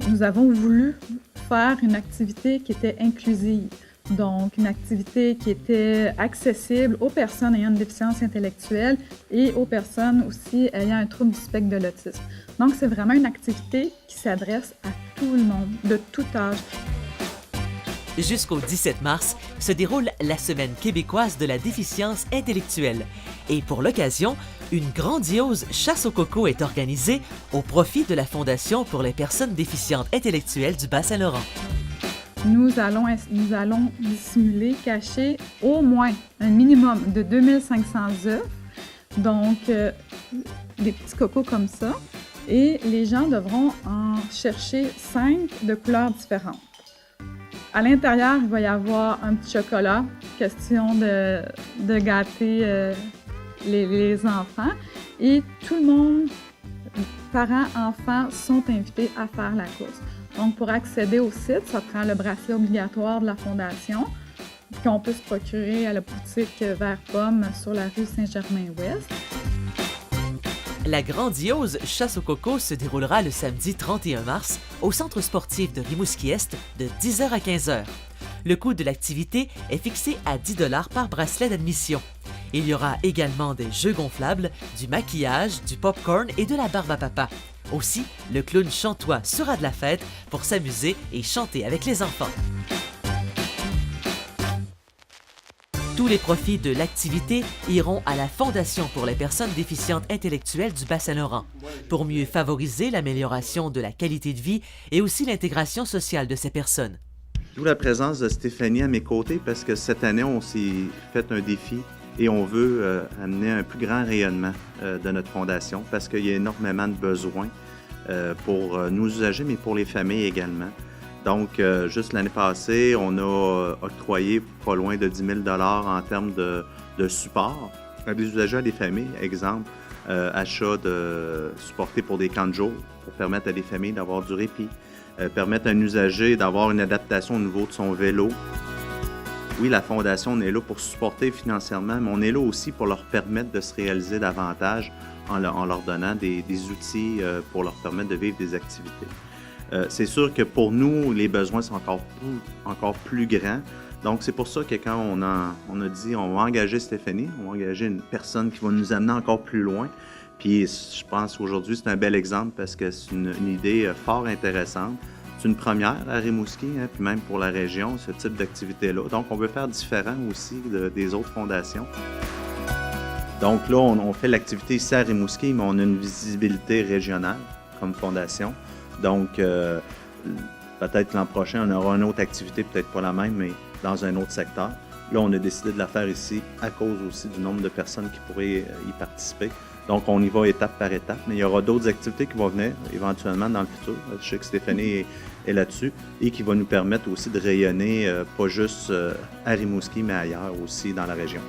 Nous avons voulu faire une activité qui était inclusive, donc une activité qui était accessible aux personnes ayant une déficience intellectuelle et aux personnes aussi ayant un trouble du spectre de l'autisme. Donc, c'est vraiment une activité qui s'adresse à tout le monde, de tout âge. Jusqu'au 17 mars se déroule la Semaine québécoise de la déficience intellectuelle. Et pour l'occasion, une grandiose chasse au coco est organisée au profit de la Fondation pour les personnes déficientes intellectuelles du Bas-Saint-Laurent. Nous allons dissimuler, cacher au moins un minimum de 2500 œufs, donc des petits cocos comme ça, et les gens devront en chercher 5 de couleurs différentes. À l'intérieur, il va y avoir un petit chocolat, question de gâter les enfants. Et tout le monde, parents, enfants, sont invités à faire la course. Donc, pour accéder au site, ça prend le bracelet obligatoire de la Fondation qu'on peut se procurer à la boutique Vert Pomme sur la rue Saint-Germain-Ouest. La grandiose chasse au coco se déroulera le samedi 31 mars au centre sportif de Rimouski-Est de 10h à 15h. Le coût de l'activité est fixé à 10 $ par bracelet d'admission. Il y aura également des jeux gonflables, du maquillage, du popcorn et de la barbe à papa. Aussi, le clown Chantois sera de la fête pour s'amuser et chanter avec les enfants. Tous les profits de l'activité iront à la Fondation pour les personnes déficientes intellectuelles du Bas-Saint-Laurent, pour mieux favoriser l'amélioration de la qualité de vie et aussi l'intégration sociale de ces personnes. D'où la présence de Stéphanie à mes côtés, parce que cette année, on s'est fait un défi et on veut amener un plus grand rayonnement de notre fondation, parce qu'il y a énormément de besoins pour nos usagers, mais pour les familles également. Donc, juste l'année passée, on a octroyé pas loin de 10 000 $ en termes de support à des usagers, à des familles. Exemple, achat de supporté pour des camps de jour pour permettre à des familles d'avoir du répit, permettre à un usager d'avoir une adaptation au niveau de son vélo. Oui, la Fondation, on est là pour supporter financièrement, mais on est là aussi pour leur permettre de se réaliser davantage en leur donnant des outils pour leur permettre de vivre des activités. C'est sûr que pour nous, les besoins sont encore plus grands. Donc, c'est pour ça que quand on a dit on va engager Stéphanie, on va engager une personne qui va nous amener encore plus loin. Puis, je pense qu'aujourd'hui, c'est un bel exemple parce que c'est une idée fort intéressante. C'est une première à Rimouski, hein, puis même pour la région, ce type d'activité-là. Donc, on veut faire différent aussi des autres fondations. Donc là, on fait l'activité ici à Rimouski, mais on a une visibilité régionale comme fondation. Donc, peut-être l'an prochain, on aura une autre activité, peut-être pas la même, mais dans un autre secteur. Là, on a décidé de la faire ici à cause aussi du nombre de personnes qui pourraient y participer. Donc, on y va étape par étape, mais il y aura d'autres activités qui vont venir éventuellement dans le futur. Je sais que Stéphanie est là-dessus et qui va nous permettre aussi de rayonner, pas juste à Rimouski, mais ailleurs aussi dans la région.